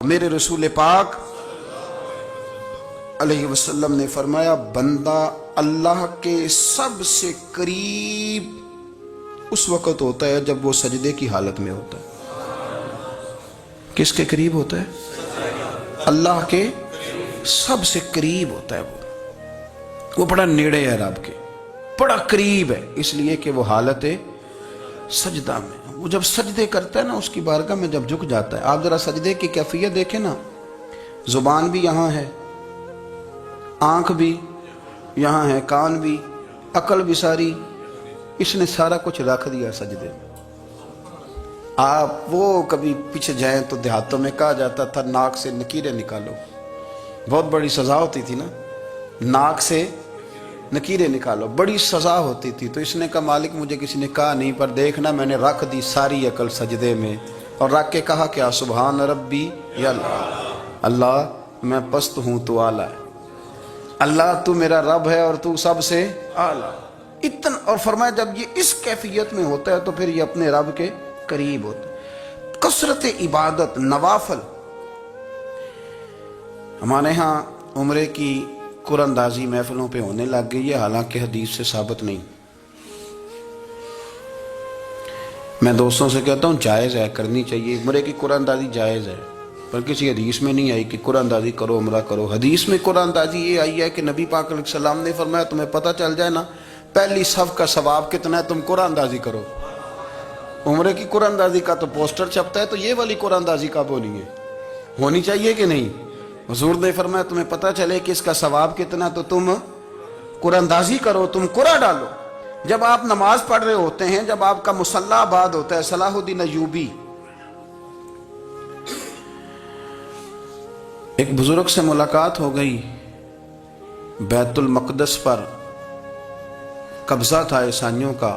میرے رسول پاک علیہ وسلم نے فرمایا بندہ اللہ کے سب سے قریب اس وقت ہوتا ہے جب وہ سجدے کی حالت میں ہوتا ہے۔ کس کے قریب ہوتا ہے؟ اللہ کے سب سے قریب ہوتا ہے۔ وہ بڑا نیڑے ہے رب کے، بڑا قریب ہے، اس لیے کہ وہ حالت سجدہ میں، وہ جب سجدے کرتا ہے نا اس کی بارگاہ میں جب جھک جاتا ہے۔ آپ ذرا سجدے کی کیفیت دیکھیں نا، زبان بھی یہاں ہے، آنکھ بھی یہاں ہے، کان بھی، عقل بھی ساری، اس نے سارا کچھ رکھ دیا سجدے میں۔ آپ وہ کبھی پیچھے جائیں تو دیہاتوں میں کہا جاتا تھا ناک سے نکیریں نکالو، بہت بڑی سزا ہوتی تھی نا، ناک سے نکیریں نکالو، بڑی سزا ہوتی تھی۔ تو اس نے کہا مالک مجھے کسی نے کہا نہیں، پر دیکھنا میں نے رکھ دی ساری عقل سجدے میں، اور رکھ کے کہا کیا سبحان ربی یا اللہ، اللہ میں پست ہوں تو اعلیٰ ہے، اللہ تو میرا رب ہے اور تو سب سے اعلیٰ اتنا۔ اور فرمایا جب یہ اس کیفیت میں ہوتا ہے تو پھر یہ اپنے رب کے قریب ہوتا ہے۔ کثرت عبادت، نوافل۔ ہمارے ہاں عمرے کی قرآن اندازی محفلوں پہ ہونے لگ گئی ہے، حالانکہ حدیث سے ثابت نہیں۔ میں دوستوں سے کہتا ہوں جائز ہے، کرنی چاہیے، عمرے کی قرآن اندازی جائز ہے، پر کسی حدیث میں نہیں آئی کہ قرآن اندازی کرو عمرہ کرو۔ حدیث میں قرآن اندازی یہ آئی ہے کہ نبی پاک علیہ السلام نے فرمایا تمہیں پتہ چل جائے نا پہلی صف کا ثواب کتنا ہے، تم قرآن اندازی کرو۔ عمرے کی قرآن اندازی کا تو پوسٹر چھپتا ہے، تو یہ والی قرآن اندازی کب ہونی ہے؟ ہونی چاہیے کہ نہیں؟ حضور نے فرمایا تمہیں پتہ چلے کہ اس کا ثواب کتنا تو تم قرآن اندازی کرو، تم قرآن ڈالو۔ جب آپ نماز پڑھ رہے ہوتے ہیں، جب آپ کا مصلی آباد ہوتا ہے، صلاح الدین ایوبی ایک بزرگ سے ملاقات ہو گئی، بیت المقدس پر قبضہ تھا عیسائیوں کا،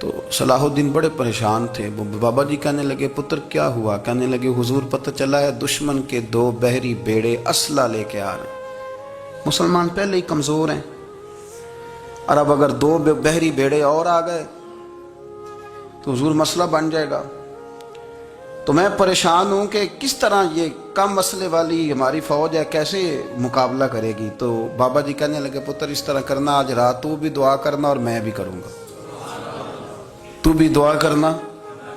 تو صلاح الدین بڑے پریشان تھے۔ بابا جی کہنے لگے پتر کیا ہوا؟ کہنے لگے حضور پتہ چلا ہے دشمن کے 2 بحری بیڑے اسلحہ لے کے آ رہے ہیں، مسلمان پہلے ہی کمزور ہیں، اور اب اگر 2 بحری بیڑے اور آ گئے تو حضور مسئلہ بن جائے گا۔ تو میں پریشان ہوں کہ کس طرح یہ کم مسئلے والی ہماری فوج ہے کیسے مقابلہ کرے گی۔ تو بابا جی کہنے لگے پتر اس طرح کرنا، آج رات تو بھی دعا کرنا اور میں بھی کروں گا، تو بھی دعا کرنا،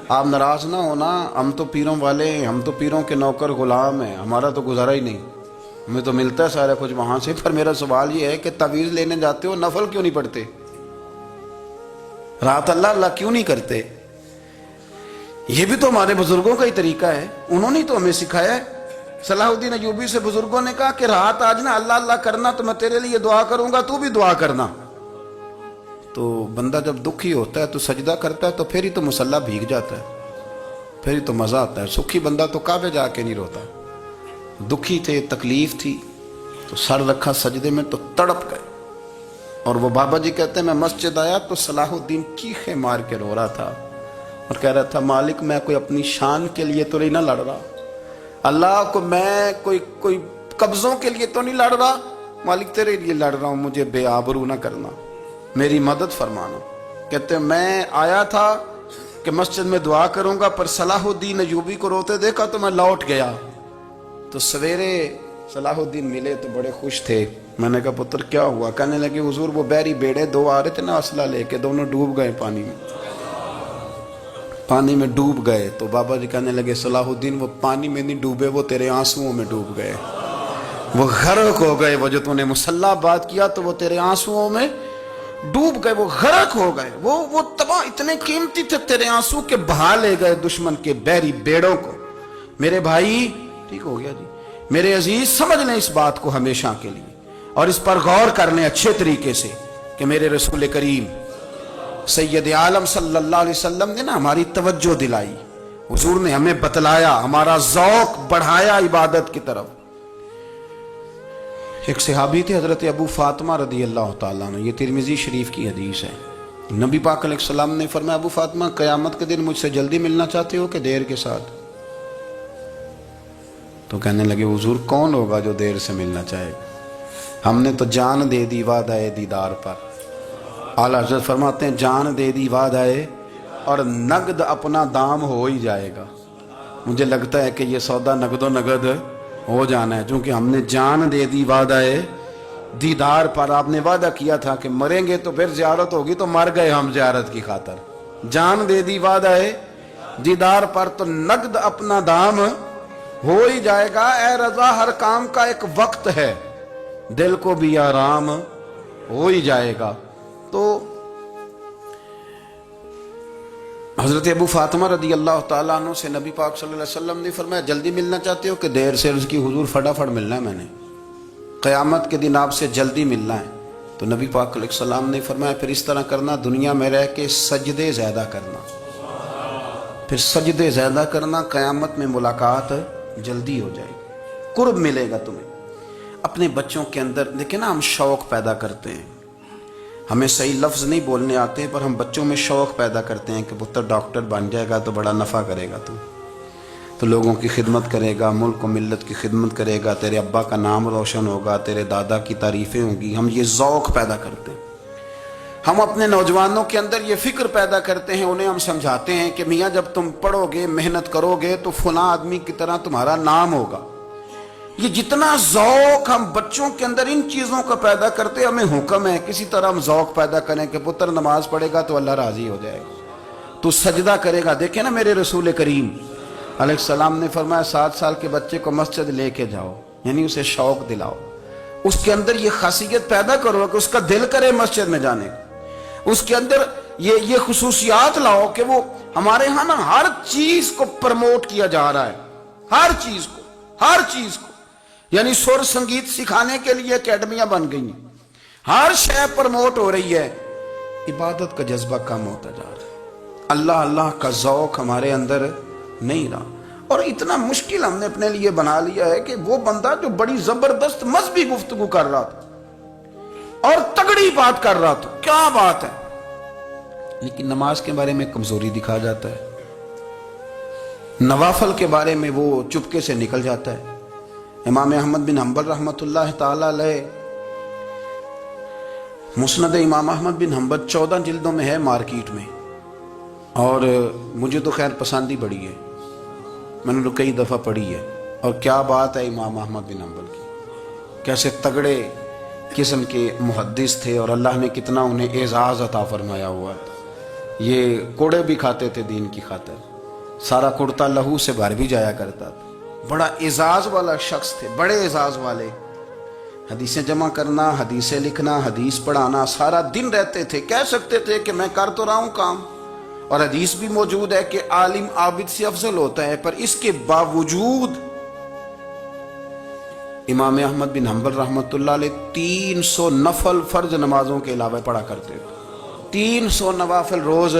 آپ ناراض نہ ہونا، ہم تو پیروں والے ہیں، ہم تو پیروں کے نوکر غلام ہیں، ہمارا تو گزارا ہی نہیں، ہمیں تو ملتا ہے سارا کچھ وہاں سے۔ پر میرا سوال یہ ہے کہ تعویذ لینے جاتے ہو نفل کیوں نہیں پڑھتے؟ رات اللہ اللہ کیوں نہیں کرتے؟ یہ بھی تو ہمارے بزرگوں کا ہی طریقہ ہے، انہوں نے تو ہمیں سکھایا ہے۔ صلاح الدین ایوبی سے بزرگوں نے کہا کہ رات آج نا اللہ اللہ کرنا، تو میں تیرے لیے دعا کروں گا، تو بھی دعا کرنا۔ تو بندہ جب دکھی ہوتا ہے تو سجدہ کرتا ہے تو پھر ہی تو مصلی بھیگ جاتا ہے، پھر ہی تو مزہ آتا ہے۔ سکھی بندہ تو کعبے جا کے نہیں روتا، دکھی تھے، تکلیف تھی، تو سر رکھا سجدے میں تو تڑپ گئے۔ اور وہ بابا جی کہتے ہیں میں مسجد آیا تو صلاح الدین چیخے مار کے رو رہا تھا اور کہہ رہا تھا مالک میں کوئی اپنی شان کے لیے تو نہیں نہ لڑ رہا، اللہ کو میں کوئی قبضوں کے لیے تو نہیں لڑ رہا، مالک تیرے لیے لڑ رہا ہوں، مجھے بے آبرو نہ کرنا، میری مدد فرمانا۔ کہتے ہیں میں آیا تھا کہ مسجد میں دعا کروں گا، پر صلاح الدین ایوبی کو روتے دیکھا تو میں لوٹ گیا۔ تو سویرے صلاح الدین ملے تو بڑے خوش تھے۔ میں نے کہا پتر کیا ہوا؟ کہنے لگے حضور وہ بحری بیڑے 2 آ رہے تھے نا اسلحہ لے کے، دونوں ڈوب گئے پانی میں ڈوب گئے۔ تو بابا جی کہنے لگے صلاح الدین وہ پانی میں نہیں ڈوبے، وہ تیرے آنسوؤں میں ڈوب گئے، وہ غرق ہو گئے، وہ جو تو نے مصلی بات کیا تو وہ تیرے آنسوؤں میں ڈوب گئے، وہ غرق ہو گئے، وہ تباہ، اتنے قیمتی تھے تیرے آنسو کے بہا لے گئے دشمن کے بحری بیڑوں کو۔ میرے بھائی ٹھیک ہو گیا جی، میرے عزیز سمجھ لیں اس بات کو ہمیشہ کے لیے، اور اس پر غور کر لیں اچھے طریقے سے کہ میرے رسول کریم سید عالم صلی اللہ علیہ وسلم نے نا ہماری توجہ دلائی، حضور نے ہمیں بتلایا، ہمارا ذوق بڑھایا عبادت کی طرف۔ ایک صحابی تھے حضرت ابو فاطمہ رضی اللہ تعالیٰ عنہ، یہ ترمذی شریف کی حدیث ہے۔ نبی پاک علیہ السلام نے فرمایا ابو فاطمہ قیامت کے دن مجھ سے جلدی ملنا چاہتے ہو کہ دیر کے ساتھ؟ تو کہنے لگے حضور کون ہوگا جو دیر سے ملنا چاہے گا، ہم نے تو جان دے دی وعدہ دیدار پر۔ اعلیٰ حضرت فرماتے ہیں جان دے دی وعدہ اور نقد اپنا دام ہو ہی جائے گا، مجھے لگتا ہے کہ یہ سودا نقد و نقد ہو جانا ہے، چونکہ ہم نے جان دے دی وعدہ دیدار پر. آپ نے وعدہ کیا تھا کہ مریں گے تو پھر زیارت ہوگی، تو مر گئے ہم زیارت کی خاطر. جان دے دی وعدہ دیدار پر، تو نقد اپنا دام ہو ہی جائے گا. اے رضا ہر کام کا ایک وقت ہے، دل کو بھی آرام ہو ہی جائے گا. تو حضرت ابو فاطمہ رضی اللہ تعالیٰ عنہ سے نبی پاک صلی اللہ علیہ وسلم نے فرمایا جلدی ملنا چاہتے ہو کہ دیر سے؟ عرض کی حضور فٹافٹ ملنا ہے، میں نے قیامت کے دن آپ سے جلدی ملنا ہے. تو نبی پاک علیہ السلام نے فرمایا پھر اس طرح کرنا، دنیا میں رہ کے سجدے زیادہ کرنا، پھر سجدے زیادہ کرنا، قیامت میں ملاقات جلدی ہو جائے گی، قرب ملے گا تمہیں. اپنے بچوں کے اندر دیکھیں نا، ہم شوق پیدا کرتے ہیں، ہمیں صحیح لفظ نہیں بولنے آتے پر ہم بچوں میں شوق پیدا کرتے ہیں کہ پتر ڈاکٹر بن جائے گا تو بڑا نفع کرے گا، تو لوگوں کی خدمت کرے گا، ملک و ملت کی خدمت کرے گا، تیرے ابا کا نام روشن ہوگا، تیرے دادا کی تعریفیں ہوں گی. ہم یہ ذوق پیدا کرتے ہیں. ہم اپنے نوجوانوں کے اندر یہ فکر پیدا کرتے ہیں، انہیں ہم سمجھاتے ہیں کہ میاں جب تم پڑھو گے، محنت کرو گے تو فلاں آدمی کی طرح تمہارا نام ہوگا. یہ جتنا ذوق ہم بچوں کے اندر ان چیزوں کا پیدا کرتے، ہمیں حکم ہے کسی طرح ہم ذوق پیدا کریں کہ پتر نماز پڑھے گا تو اللہ راضی ہو جائے گا، تو سجدہ کرے گا. دیکھیں نا میرے رسول کریم علیہ السلام نے فرمایا 7 سال کے بچے کو مسجد لے کے جاؤ، یعنی اسے شوق دلاؤ، اس کے اندر یہ خاصیت پیدا کرو کہ اس کا دل کرے مسجد میں جانے کا، اس کے اندر یہ خصوصیات لاؤ کہ وہ ہمارے ہاں نا ہر چیز کو پرموٹ کیا جا رہا ہے، ہر چیز کو یعنی سر سنگیت سکھانے کے لیے اکیڈمیاں بن گئی ہیں، ہر شے پرموٹ ہو رہی ہے. عبادت کا جذبہ کم ہوتا جا رہا ہے، اللہ اللہ کا ذوق ہمارے اندر نہیں رہا. اور اتنا مشکل ہم نے اپنے لیے بنا لیا ہے کہ وہ بندہ جو بڑی زبردست مذہبی گفتگو کر رہا تھا اور تگڑی بات کر رہا تھا، کیا بات ہے، لیکن نماز کے بارے میں کمزوری دکھا جاتا ہے، نوافل کے بارے میں وہ چپکے سے نکل جاتا ہے. امام احمد بن حنبل رحمۃ اللہ تعالی علیہ، مسند امام احمد بن حنبل 14 جلدوں میں ہے مارکیٹ میں، اور مجھے تو خیر پسند ہی بڑی ہے، میں نے تو کئی دفعہ پڑھی ہے. اور کیا بات ہے امام احمد بن حنبل کی، کیسے تگڑے قسم کے محدث تھے اور اللہ نے کتنا انہیں اعزاز عطا فرمایا ہوا ہے. یہ کوڑے بھی کھاتے تھے دین کی خاطر، سارا کرتا لہو سے بھر بھی جایا کرتا تھا، بڑا اعزاز والا شخص تھے، بڑے اعزاز والے. حدیثیں جمع کرنا، حدیثیں لکھنا، حدیث پڑھانا، سارا دن رہتے تھے. کہہ سکتے تھے کہ میں کر تو رہا ہوں کام، اور حدیث بھی موجود ہے کہ عالم عابد سے افضل ہوتا ہے، پر اس کے باوجود امام احمد بن حنبل رحمۃ اللہ علیہ 300 نفل فرض نمازوں کے علاوہ پڑھا کرتے تھے. 300 نوافل روز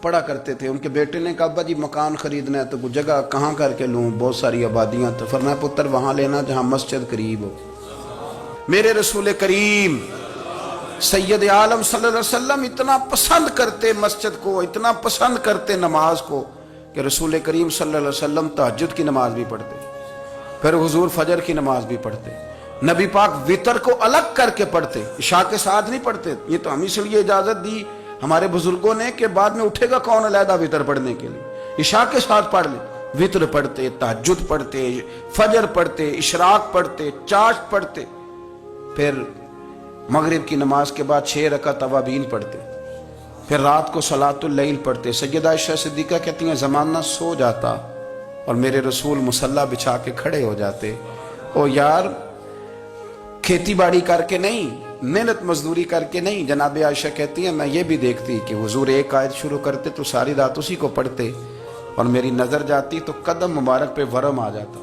پڑھا کرتے تھے. ان کے بیٹے نے کہا ابا جی مکان خریدنا ہے تو کوئی جگہ کہاں کر کے لوں، بہت ساری آبادیاں. تو فرمایا پتر وہاں لینا جہاں مسجد قریب ہو. میرے رسول کریم سید عالم صلی اللہ علیہ وسلم اتنا پسند کرتے مسجد کو، اتنا پسند کرتے نماز کو، کہ رسول کریم صلی اللہ علیہ وسلم تہجد کی نماز بھی پڑھتے، پھر حضور فجر کی نماز بھی پڑھتے. نبی پاک وتر کو الگ کر کے پڑھتے، عشاء کے ساتھ نہیں پڑھتے. یہ تو ہم اس لیے اجازت دی ہمارے بزرگوں نے کہ بعد میں اٹھے گا کون علیحدہ وتر پڑھنے کے لیے، عشاء کے ساتھ پڑھ لیں. وتر پڑھتے، تہجد پڑھتے، فجر پڑھتے، اشراق پڑھتے، چاشت پڑھتے، پھر مغرب کی نماز کے بعد 6 رکعت اوابین پڑھتے، پھر رات کو صلاۃ اللیل پڑھتے. سیدہ عائشہ صدیقہ کہتی ہیں زمانہ سو جاتا اور میرے رسول مصلی بچھا کے کھڑے ہو جاتے. او یار کھیتی باڑی کر کے نہیں، محنت مزدوری کر کے نہیں. جناب عائشہ کہتی ہیں میں یہ بھی دیکھتی کہ حضور ایک آیت شروع کرتے تو ساری رات اسی کو پڑھتے، اور میری نظر جاتی تو قدم مبارک پہ ورم آ جاتا.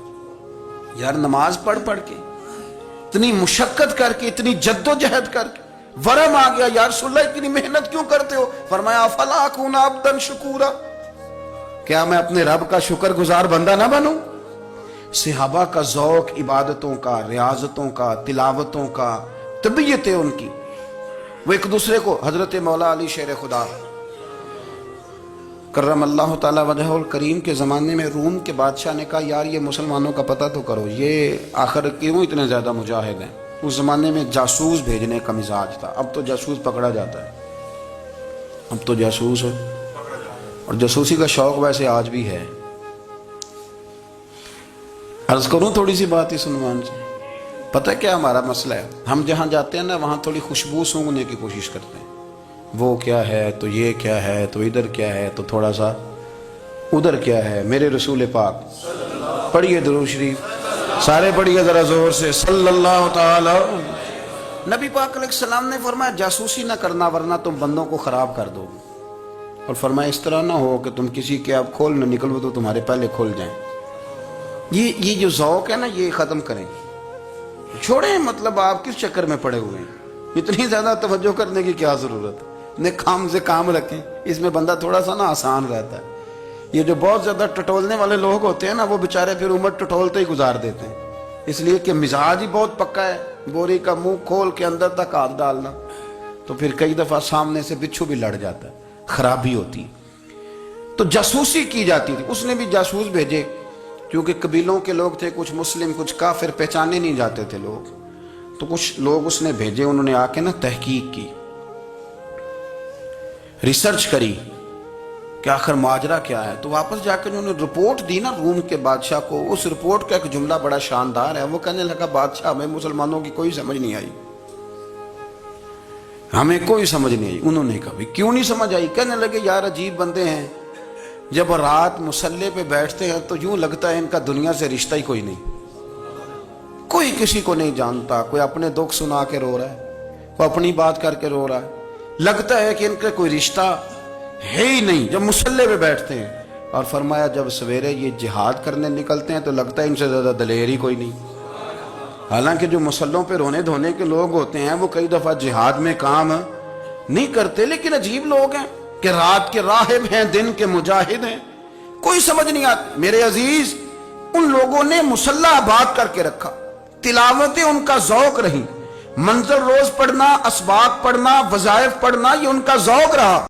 یار نماز پڑھ پڑھ کے، اتنی مشقت کر کے، اتنی جد و جہد کر کے ورم آ گیا. یا رسول اللہ اتنی محنت کیوں کرتے ہو؟ فرمایا افلا اکون عبدا شکورا، کیا میں اپنے رب کا شکر گزار بندہ نہ بنوں؟ صحابہ کا ذوق عبادتوں کا، ریاضتوں کا، تلاوتوں کا، طبیعت ان کی، وہ ایک دوسرے کو. حضرت مولا علی شیر خدا کرم اللہ تعالی وجہہ الکریم کے زمانے میں روم کے بادشاہ نے کہا یار یہ مسلمانوں کا پتہ تو کرو، یہ آخر کیوں اتنے زیادہ مجاہد ہیں. اس زمانے میں جاسوس بھیجنے کا مزاج تھا، اب تو جاسوس پکڑا جاتا ہے، اب تو جاسوس ہے، اور جاسوسی کا شوق ویسے آج بھی ہے. عرض کروں تھوڑی سی بات اس عنوان سے. پتہ کیا ہمارا مسئلہ ہے؟ ہم جہاں جاتے ہیں نا وہاں تھوڑی خوشبو سونگنے کی کوشش کرتے ہیں. وہ کیا ہے تو یہ کیا ہے تو ادھر کیا ہے تو تھوڑا سا ادھر کیا ہے. میرے رسول پاک پڑھیے درود شریف سارے پڑھیے ذرا زور سے صلی اللہ تعالی. نبی پاک علیہ السلام نے فرمایا جاسوسی نہ کرنا ورنہ تم بندوں کو خراب کر دو. اور فرمایا اس طرح نہ ہو کہ تم کسی کے آپ کھول نہ نکلو تو تمہارے پہلے کھول جائیں. یہ جو ذوق ہے نا یہ ختم کریں. چھوڑیں مطلب آپ کس چکر میں پڑے ہوئے ہیں. اتنی زیادہ توجہ کرنے کی کیا ضرورت ہے. کام سے کام رکھیں. اس میں بندہ تھوڑا سا نا آسان رہتا ہے. یہ جو بہت زیادہ ٹٹولنے والے لوگ ہوتے ہیں نا وہ بےچارے پھر عمر ٹٹولتے ہی گزار دیتے ہیں. اس لیے کہ مزاج ہی بہت پکا ہے. بوری کا منہ کھول کے اندر تک ہاتھ ڈالنا تو پھر کئی دفعہ سامنے سے بچھو بھی لڑ جاتا ہے. خرابی ہوتی. تو جاسوسی کی جاتی تھی. اس نے بھی جاسوس بھیجے کیونکہ قبیلوں کے لوگ تھے کچھ مسلم کچھ کافر پہچانے نہیں جاتے تھے لوگ. تو کچھ لوگ اس نے بھیجے. انہوں نے آ کے نا تحقیق کی ریسرچ کری کہ آخر ماجرا کیا ہے. تو واپس جا کے انہوں نے رپورٹ دی نا روم کے بادشاہ کو. اس رپورٹ کا ایک جملہ بڑا شاندار ہے. وہ کہنے لگا بادشاہ ہمیں مسلمانوں کی کوئی سمجھ نہیں آئی. ہمیں کوئی سمجھ نہیں آئی. انہوں نے کہا کیوں نہیں سمجھ آئی. کہنے لگے یار عجیب بندے ہیں. جب رات مصلے پہ بیٹھتے ہیں تو یوں لگتا ہے ان کا دنیا سے رشتہ ہی کوئی نہیں. کوئی کسی کو نہیں جانتا. کوئی اپنے دکھ سنا کے رو رہا ہے کوئی اپنی بات کر کے رو رہا ہے. لگتا ہے کہ ان کا کوئی رشتہ ہے ہی نہیں جب مصلے پہ بیٹھتے ہیں. اور فرمایا جب سویرے یہ جہاد کرنے نکلتے ہیں تو لگتا ہے ان سے زیادہ دلیر ہی کوئی نہیں. حالانکہ جو مسلوں پہ رونے دھونے کے لوگ ہوتے ہیں وہ کئی دفعہ جہاد میں کام نہیں کرتے. لیکن عجیب لوگ ہیں کہ رات کے راہب ہیں دن کے مجاہد ہیں. کوئی سمجھ نہیں آتی. میرے عزیز ان لوگوں نے مصلہ آباد کر کے رکھا. تلاوتیں ان کا ذوق رہی. منظر روز پڑھنا اسباق پڑھنا وظائف پڑھنا یہ ان کا ذوق رہا.